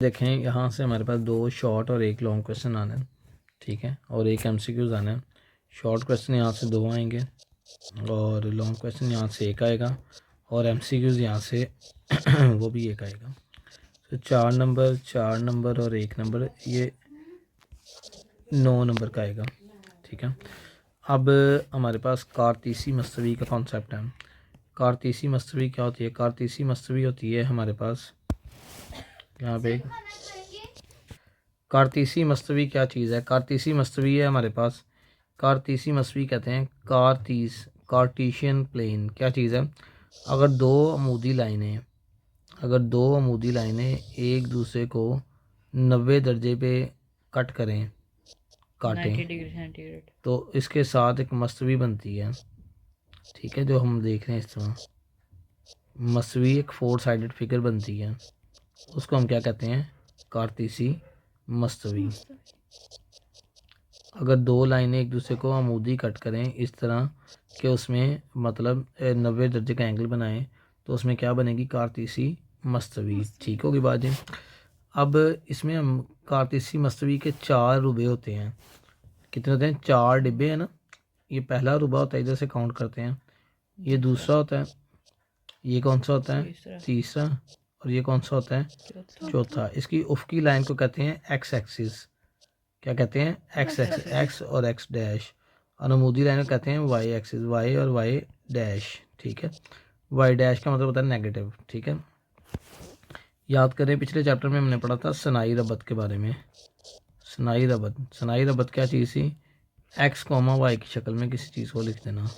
देखें यहाँ से हमारे पास दो शॉर्ट और एक लॉन्ग क्वेश्चन आना है, ठीक है, और एक एमसीक्यूज आना है। शॉर्ट क्वेश्चन यहाँ से दो आएंगे और लॉन्ग क्वेश्चन यहाँ से एक आएगा और एमसीक्यूज यहाँ से वो भी एक आएगा। तो 4 नंबर और 1 नंबर, ये 9 नंबर का आएगा, ठीक है। अब हमारे पास कारतीसी मस्तवी का कॉन्सेप्ट है। कारतीसी मस्तवी क्या होती है? कारतीसी मस्तवी होती है हमारे पास यहाँ पे कारतीसी मस्तवी क्या चीज़ है? कारतीसी मस्तवी है हमारे पास। कारतीसी मस्तवी कहते हैं कार्टीशियन प्लेन। क्या चीज़ है? अगर दो अमूदी लाइनें एक दूसरे को 90 दर्जे पे कट करें, काटें, 90 डिग्री सेंटीग्रेड, तो इसके साथ एक मस्तवी बनती है, ठीक है, जो हम देख रहे हैं इस तरह। मस्तवी एक 4 साइडेड फिगर बनती है, उसको हम क्या कहते हैं? कारतीसी मस्तवी। अगर दो लाइनें एक दूसरे को अमूदी कट करें इस तरह कि उसमें मतलब 90 दर्जे का एंगल बनाएं, तो उसमें क्या बनेगी? कारतीसी मस्तवी। ठीक होगी बात जी। अब इसमें हम कारतीसी मस्तवी के 4 रुबे होते हैं। कितने होते हैं? 4 डिब्बे हैं ना। ये पहला रुबा होता है, इधर से काउंट करते हैं। ये दूसरा होता है। ये कौन सा होता है? तीसरा। और ये कौन सा होता है? चौथा। इसकी उफ़की लाइन को कहते हैं एक्स एक्सिस। क्या कहते हैं? एक्स एक्सिस, एक्स और एक्स डैश। और अमूदी लाइन को कहते हैं वाई एक्सिस, वाई और वाई डैश, ठीक है। वाई डैश का मतलब होता है नेगेटिव, ठीक है। याद करें पिछले चैप्टर में हमने पढ़ा था सनाई रबत के बारे में। सनाई रबत क्या चीज़ थी? एक्स कॉमा वाई की शक्ल में किसी चीज़ को लिख देना,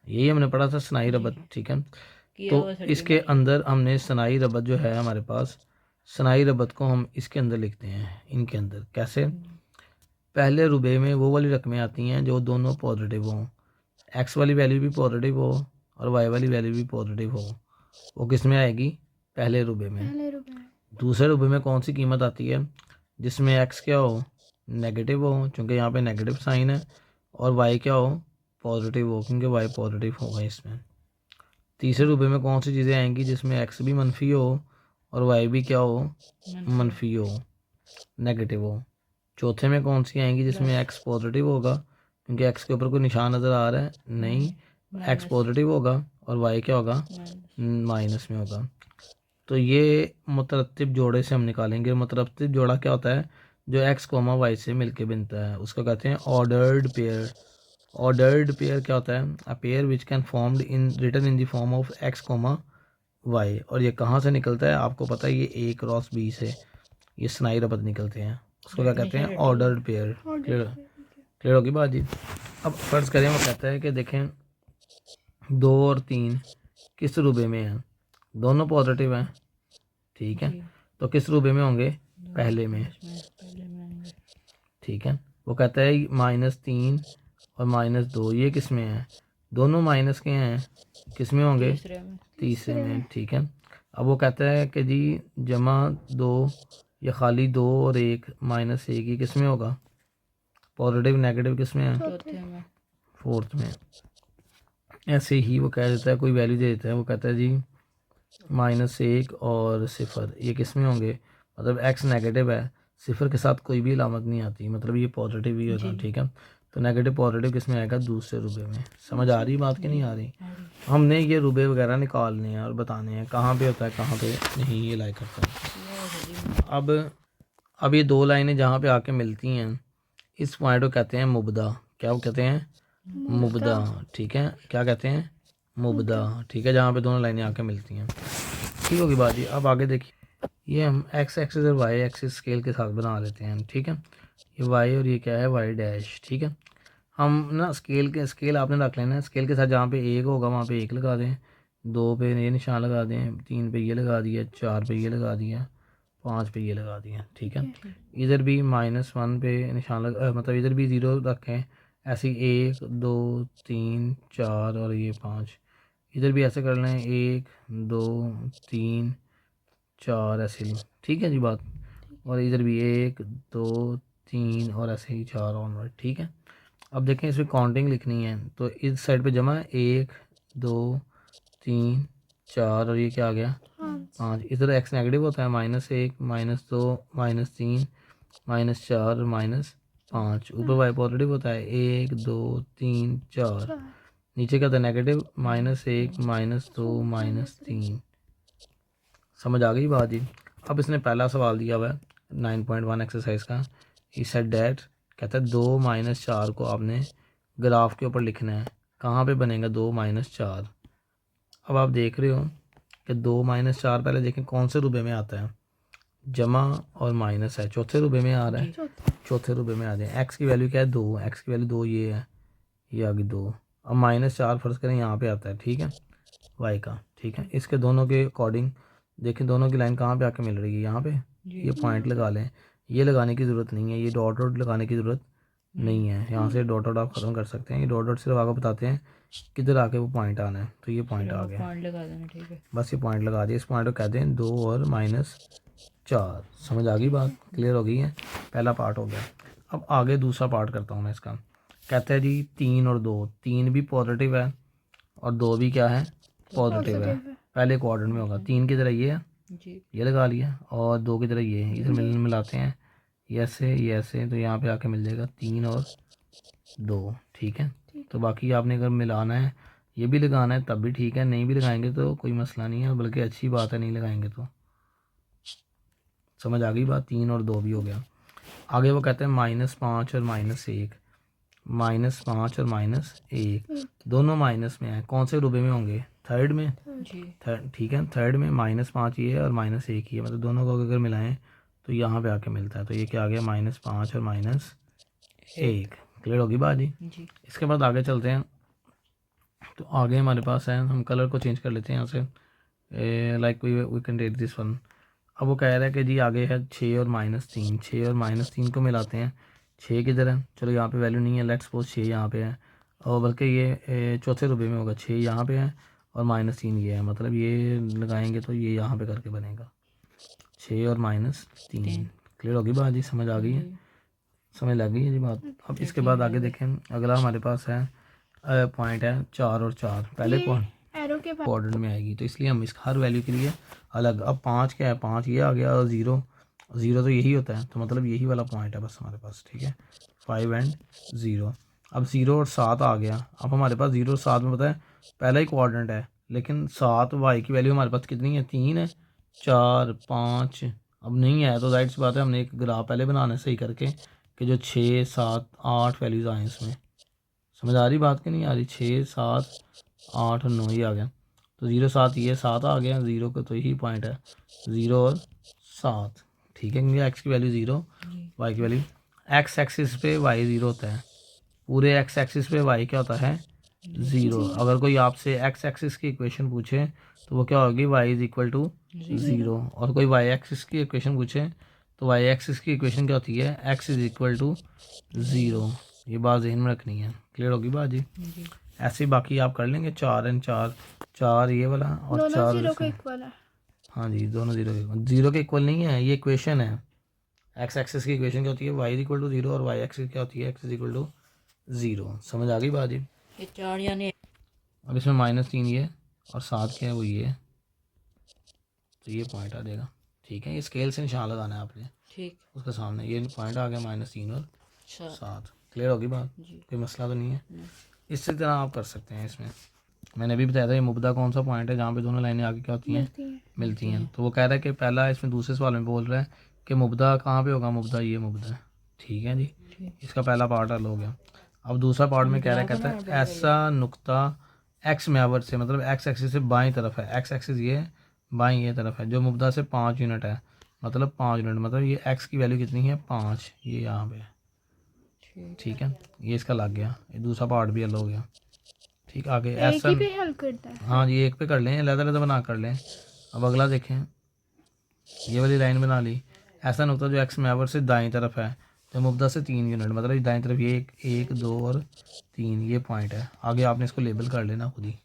यही हमने पढ़ा था सनाई रबत, ठीक है। तो इसके अंदर हमने सनाई रबत जो है हमारे पास, सनाई रबत को हम इसके अंदर लिखते हैं। इनके अंदर कैसे? पहले रुबे में वो वाली रकमें आती हैं जो दोनों पॉजिटिव हों, एक्स वाली वैल्यू भी पॉजिटिव हो और वाई वाली वैल्यू भी पॉजिटिव हो। वो किस में आएगी? पहले रुबे में। दूसरे रुबे में कौन सी कीमत आती है? जिसमें एक्स क्या हो? नेगेटिव हो, क्योंकि यहाँ पे नेगेटिव साइन है, और वाई क्या हो? पॉजिटिव हो, क्योंकि वाई पॉजिटिव होगा इसमें। तीसरे रुबे में कौन सी चीज़ें आएंगी जिसमें एक्स भी मनफी हो और वाई भी क्या हो? मनफी हो, नेगेटिव हो। चौथे में कौन सी आएंगी जिसमें एक्स पॉजिटिव होगा, क्योंकि एक्स के ऊपर कोई निशान नज़र आ रहा है? नहीं, एक्स पॉजिटिव होगा और वाई क्या होगा? माइनस में होगा। तो ये मुतरत्तिब जोड़े से हम निकालेंगे। मुतरत्तिब जोड़ा क्या होता है? जो एक्स कोमा वाई से मिलके बनता है, उसको कहते हैं ऑर्डर्ड पेयर। ऑर्डर्ड पेयर क्या होता है? A pair which can formed in written in the form of X comma Y. और ये कहाँ से निकलता है? आपको पता है, ये ए क्रॉस बी से ये स्नाई रबत निकलते हैं। उसको क्या कहते हैं? Ordered pair. क्लियर होगी बात जी। अब फर्ज करें, वो कहता है कि देखें 2 और 3 किस रुबे में हैं? दोनों पॉजिटिव हैं, ठीक है। तो किस रुबे में होंगे? पहले में, ठीक है। वो कहता है -3 और -2 ये किस में है? दोनों माइनस के हैं, किस में होंगे? तीसरे में, ठीक है। अब वो कहता है कि जी +2 या खाली 2 और 1 -1 ये किस में होगा? पॉजिटिव नेगेटिव किस में है? फोर्थ में। ऐसे ही वो कह देता है, कोई वैल्यू दे देता है, वो कहता है जी -1 और 0 ये किस में होंगे? मतलब एक्स नेगेटिव है, 0 के साथ कोई भी अलामत नहीं आती, मतलब ये पॉजिटिव ही होगा, ठीक है। तो नेगेटिव पॉजिटिव किस में आएगा? दूसरे रुबे में। समझ आ रही बात कि नहीं आ रही? हमने ये रुबे वगैरह निकालने हैं और बताने हैं कहाँ पे होता है कहाँ पे नहीं ये लाइक करता है। अब ये दो लाइनें जहाँ पे आके मिलती हैं, इस पॉइंट को कहते हैं मुबदा। क्या वो कहते हैं? मुबदा, ठीक है। क्या कहते हैं? मुबदा, ठीक है, जहाँ पे दोनों लाइनें आके मिलती हैं। ठीक होगी बात जी। अब आगे देखिए, ये हम एक्स एक्सिस और वाई एक्सिस स्केल के साथ बना लेते हैं, ठीक है। ये वाई और ये क्या है? वाई डैश, ठीक है। हम ना स्केल आपने रख लेना है। स्केल के साथ जहाँ पे 1 होगा वहाँ पे 1 लगा दें, 2 पे ये निशान लगा दें, 3 पे ये लगा दिया, 4 पे ये लगा दिया, 5 पे ये लगा दिया, ठीक है। इधर भी -1 पे निशान मतलब इधर भी 0 रखें। ऐसे ही 1 2 3 4 और ये 5। इधर भी ऐसे कर लें, 1 2 3 4 ऐसे ही, ठीक है जी बात। और इधर भी 1 2 3 और ऐसे ही 4 ऑनवर्ड, ठीक है। अब देखें, इसमें काउंटिंग लिखनी है, तो इस साइड पे जमा 1 2 3 4 और ये क्या आ गया 5। इधर एक्स नेगेटिव होता है, -1 -2 -3 -4 -5। ऊपर वाई पॉजिटिव होता है 1 2 3 4। नीचे क्या था नेगेटिव -1 -2 -3। समझ आ गई बात जी। अब इसने पहला सवाल दिया हुआ है 9.1 एक्सरसाइज का। ई सेड डैट, कहता है 2 -4 को आपने ग्राफ के ऊपर लिखना है। कहाँ पे बनेगा 2 -4? अब आप देख रहे हो कि 2 -4 पहले देखें कौन से रुपए में आता है, जमा और माइनस है, चौथे रुपए में आ रहा है, चौथे रुपए में आ जाए। एक्स की वैल्यू क्या है 2, एक्स की वैल्यू 2 ये है, ये आ गई 2। अब -4 फर्ज करें यहाँ पे आता है, ठीक है, वाई का, ठीक है। इसके दोनों के अकॉर्डिंग देखें दोनों की लाइन कहाँ पे आके मिल रही है, यहाँ पे। ये पॉइंट लगा लें, ये लगाने की ज़रूरत नहीं है, ये डॉट डॉट लगाने की ज़रूरत नहीं है। यहाँ से डॉट डॉट आप ख़त्म कर सकते हैं। ये डॉट डॉट सिर्फ आपको बताते हैं किधर आके वो पॉइंट आना है। तो ये पॉइंट आ गया, पॉइंट लगा देना, ठीक है। बस ये पॉइंट लगा दिया। इस पॉइंट को कहते हैं 2 और -4। समझ आ गई बात, क्लियर हो गई है। पहला पार्ट हो गया। अब आगे दूसरा पार्ट करता हूँ मैं इसका। कहता है जी 3 और 2, 3 भी पॉजिटिव है और 2 भी क्या है पॉजिटिव है। पहले क्वाड्रेंट में होगा। 3 की तरह ये है, ये लगा लिया, और 2 की तरह ये है। इधर मिलाते हैं, ये ऐसे, तो यहाँ पे आके मिल जाएगा 3 और 2, ठीक है। तो बाकी आपने अगर मिलाना है, ये भी लगाना है तब भी ठीक है, नहीं भी लगाएंगे तो कोई मसला नहीं है, बल्कि अच्छी बात है नहीं लगाएंगे तो। समझ आ गई बात, 3 और 2 भी हो गया। आगे वो कहते हैं -5 और -1, -5 और -1 दोनों माइनस में है। कौन से रुपए में होंगे, थर्ड में, ठीक है। थर्ड में -5 ये है और -1 ये, मतलब दोनों को अगर मिलाएं तो यहाँ पे आके मिलता है। तो ये क्या आ गया -5 और -1। क्लियर होगी बात जी। इसके बाद आगे चलते हैं। तो आगे हमारे पास है, हम कलर को चेंज कर लेते हैं यहाँ से, like we can take this one. अब वो कह रहा है कि जी आगे है 6 और -3, 6 और -3 को मिलाते हैं। 6 किधर है, चलो यहाँ पे वैल्यू नहीं है, लेट्स सपोज 6 यहाँ पे है, और बल्कि ये चौथे रुपए में होगा। 6 यहाँ पे है और -3 ये है, मतलब ये लगाएंगे तो ये यहाँ पे करके बनेगा 6 और -3। क्लियर होगी बात जी, समझ आ गई है, समझ लग गई है जी बात। अब इसके बाद आगे देखें, अगला हमारे पास है पॉइंट है 4 और 4। पहले क्वाड्रेंट में आएगी, तो इसलिए हम इस हर वैल्यू के लिए अलग। अब 5 क्या है, 5 ये आ गया, और 0 तो यही होता है, तो मतलब यही वाला पॉइंट है बस हमारे पास, ठीक है। 5 एंड 0। अब 0 और 7 आ गया। अब हमारे पास 0 और 7 में पता है पहला ही क्वाड्रेंट है, लेकिन 7 वाई की वैल्यू हमारे पास कितनी है, 3 है, 4 5 अब नहीं है, तो जाहिर सी बात है हमने एक ग्राफ पहले बनाना है सही करके कि जो 6 7 8 वैल्यूज़ आए इसमें। समझ आ रही बात कि नहीं आ रही, 6 7 8 और 9 ही आ गया। तो 0 7 ये 7 आ गया, 0 का तो यही पॉइंट है, 0 और 7, ठीक है। क्योंकि एक्स की वैल्यू 0, वाई की वैल्यू, एक्स एक्सिस पे वाई 0 होता है, पूरे एक्स एक्सिस पे वाई क्या होता है 0। अगर कोई आपसे एक्स एक्सिस की इक्वेशन पूछे तो वो क्या होगी, वाई इज इक्वल टू 0। और कोई वाई एक्सिस की इक्वेशन पूछे तो वाई एक्सिस की इक्वेशन क्या होती है, एक्स इज इक्वल टू 0। ये बात जहन में रखनी है, क्लियर होगी बात जी। ऐसे ही बाकी आप कर लेंगे 4 एंड 4, 4 ये वाला और 4 इक्वल है। हाँ जी, दोनों 0 के इक्वल नहीं है, ये इक्वेशन है। एक्स एक्सिस की इक्वेशन क्या होती है, वाई इज इक्वल टू 0, और वाई एक्सिस क्या होती है, एक्स इज इक्वल टू 0। समझ आ गई बात जी। ये 4 यानी, अब इसमें -3 ये और 7 क्या है वो ये, तो ये पॉइंट आ जाएगा, ठीक है। ये स्केल से निशान लगाना है आपने, ठीक, उसके सामने ये पॉइंट आ गया -3 और 7। क्लियर होगी बात, कोई मसला तो नहीं है। इसी तरह आप कर सकते हैं। इसमें मैंने अभी बताया था ये मुबदा कौन सा पॉइंट है जहाँ पे दोनों लाइनें आगे क्या होती हैं, मिलती हैं। तो वो कह रहा है कि पहला इसमें दूसरे सवाल में बोल रहा है कि मुबदा कहाँ पे होगा, मुबदा ये मुबदा है, ठीक है जी। इसका पहला पार्ट हल हो गया। अब दूसरा पार्ट में कह रहा है, कहता है ऐसा नुक्ता एक्स महवर से, मतलब एक्स एक्सिस से बाईं तरफ है, एक्स एक्सिस ये है, बाईं ये तरफ है, जो मुबदा से 5 यूनिट है, मतलब 5 यूनिट, मतलब ये एक्स की वैल्यू कितनी है 5, ये यहाँ पे, ठीक है। ये इसका लग गया, ये दूसरा पार्ट भी हल हो गया, ठीक। आगे ऐसा पे हल करता है, हाँ जी, एक पे कर लें, लहदा बना कर लें। अब अगला देखें, ये वाली लाइन बना ली। ऐसा नुकता जो एक्स महवर से दाईं तरफ है, तो मुबदा से 3 यूनिट, मतलब दाईं तरफ ये 1 2 और 3 ये पॉइंट है। आगे आपने इसको लेबल कर लेना खुद ही,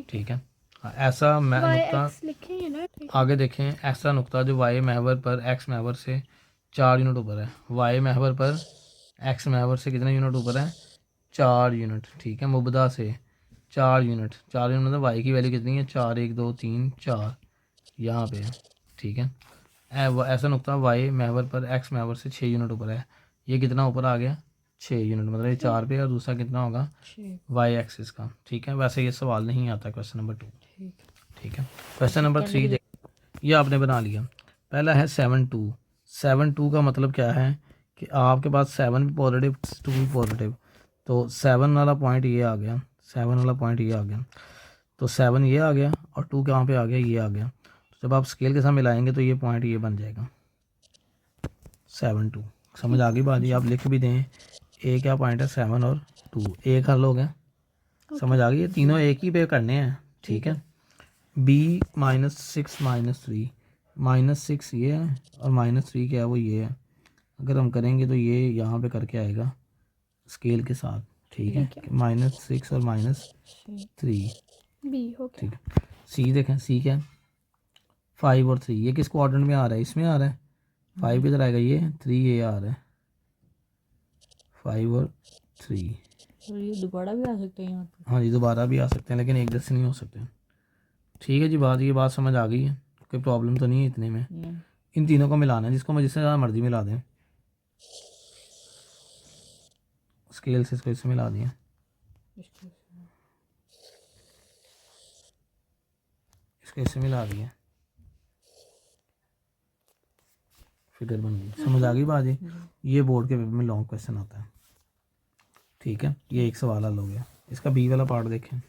ठीक है। ऐसा नुकता आगे देखें, ऐसा नुकता जो वाई महवर पर एक्स महवर से 4 यूनिट ऊपर है, वाई महवर पर एक्स महवर से कितने यूनिट ऊपर है, 4 यूनिट, ठीक है। मुबदा से 4 यूनिट, 4 यूनिट मतलब वाई की वैल्यू कितनी है 4, 1 2 3 4 यहाँ पे है, ठीक है। ऐसा नुकता वाई महवर पर एक्स महवर से 6 यूनिट ऊपर है, ये कितना ऊपर आ गया 6 यूनिट, मतलब ये 4 पे, और दूसरा कितना होगा 6। वाई एक्सिस का, ठीक है। वैसे ये सवाल नहीं आता क्वेश्चन नंबर 2, ठीक है। ठीक है। क्वेश्चन नंबर करने 3 की ये आपने बना लिया। पहला है 7 2, 7 2 का मतलब क्या है कि आपके पास 7 भी पॉजिटिव 2 भी पॉजिटिव, तो 7 वाला पॉइंट ये आ गया, 7 वाला पॉइंट ये आ गया, तो 7 ये आ गया और 2 कहाँ पे आ गया, ये आ गया। तो जब आप स्केल के साथ मिलाएंगे तो ये पॉइंट ये बन जाएगा 7 2। समझ आ गई बात, ये आप लिख भी दें, ए क्या पॉइंट है 7 और 2, एक हल हो गया। समझ आ गई, ये तीनों एक ही पे करने हैं, ठीक है। b -6 -3, -6 ये है और -3 क्या है वो ये है, अगर हम करेंगे तो ये यहाँ पे करके आएगा स्केल के साथ, ठीक है। -6 और -3, बी हो गया। ठीक है। सी देखें, सी क्या है 5 और 3, ये किस क्वाड्रेंट में आ रहा है, इसमें आ रहा है, 5 इधर आएगा, ये 3 ये आ रहा है, 5 और 3। और ये दोबारा भी आ सकते हैं यहाँ पे। हाँ जी दोबारा भी आ सकते हैं लेकिन एक जैसे नहीं हो सकते, ठीक है जी। ये बात समझ आ गई है, कोई प्रॉब्लम तो नहीं है इतने में। नहीं। इन तीनों को मिलाना है, जिसको मैं जिससे ज़्यादा मर्जी मिला दें, स्केल से इसको इससे मिला दिया, इसको इसको इससे मिला दिया, फिगर बन गई। समझ आ गई बात जी। ये बोर्ड के पेपर में लॉन्ग क्वेश्चन आता है, ठीक है। ये एक सवाल हल हो गया। इसका बी वाला पार्ट देखें,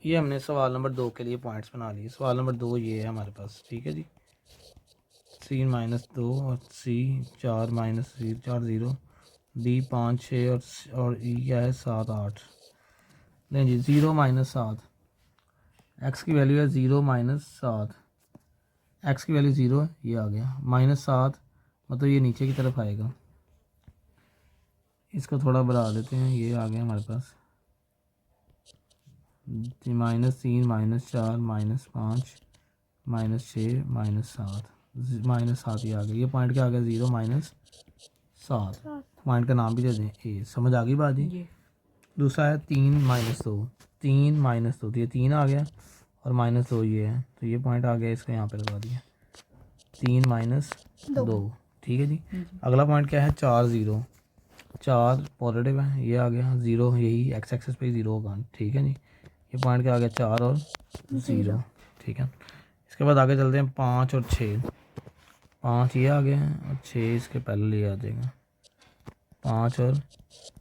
ये हमने सवाल नंबर 2 के लिए पॉइंट्स बना लिए। सवाल नंबर 2 ये है हमारे पास, ठीक है जी। 3 -2 और सी 4 -4 0, डी 5 6 और ई क्या है 7 8। नहीं जी 0 -7, एक्स की वैल्यू है 0 -7, एक्स की वैल्यू 0 है, ये आ गया -7 मतलब ये नीचे की तरफ आएगा। इसको थोड़ा बढ़ा देते हैं, ये आ गया हमारे पास -3 -4 -5 -6 -7 ये आ गया। ये पॉइंट क्या आ गया 0 -7, पॉइंट का नाम भी दे दें ए। समझ आ गई बात जी। ये दूसरा है 3 -2, 3 -2 तो ये 3 आ गया और -2 ये है, तो ये पॉइंट आ गया, इसको यहाँ पे लगा दिया 3 -2, ठीक है जी। अगला पॉइंट क्या है 4 0, 4 पॉजिटिव है, ये आ गया 0, यही एक्स एक्सेस पे 0 होगा, ठीक है जी। ये पॉइंट क्या आ गया 4 और 0, ठीक है। इसके बाद आगे चलते हैं 5 और 6, 5 ये आ गया और 6 इसके पहले ले आ जाएगा, 5 और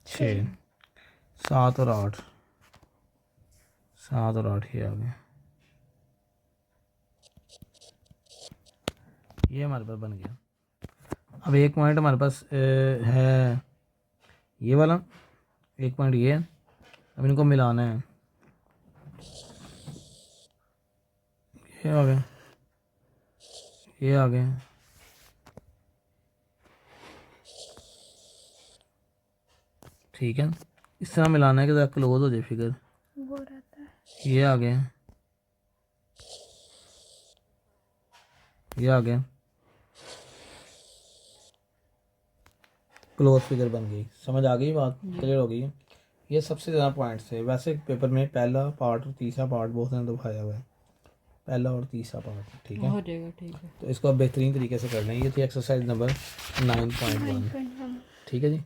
6, 7 और 8, 7 और 8 ये आ गया, ये हमारे पास बन गया। अब एक पॉइंट हमारे पास है ये वाला, एक पॉइंट ये है, अब इनको मिलाना है, ये आ गया, ये आ गया, ठीक है। इस तरह मिलाना है कि ज़रा क्लोज हो जाए फिगर, वो रहता है। ये आ गया, ये आ गया, क्लोज फिगर बन गई। समझ आ गई बात, क्लियर हो गई है। ये सबसे ज़्यादा पॉइंट्स है। वैसे पेपर में पहला पार्ट और तीसरा पार्ट बहुत ज़्यादा दबाया हुआ है, पहला और तीसरा पार्ट, ठीक है। हो जाएगा, ठीक है। तो इसको आप बेहतरीन तरीके से कर लें। ये थी एक्सरसाइज नंबर 9.1, ठीक है जी।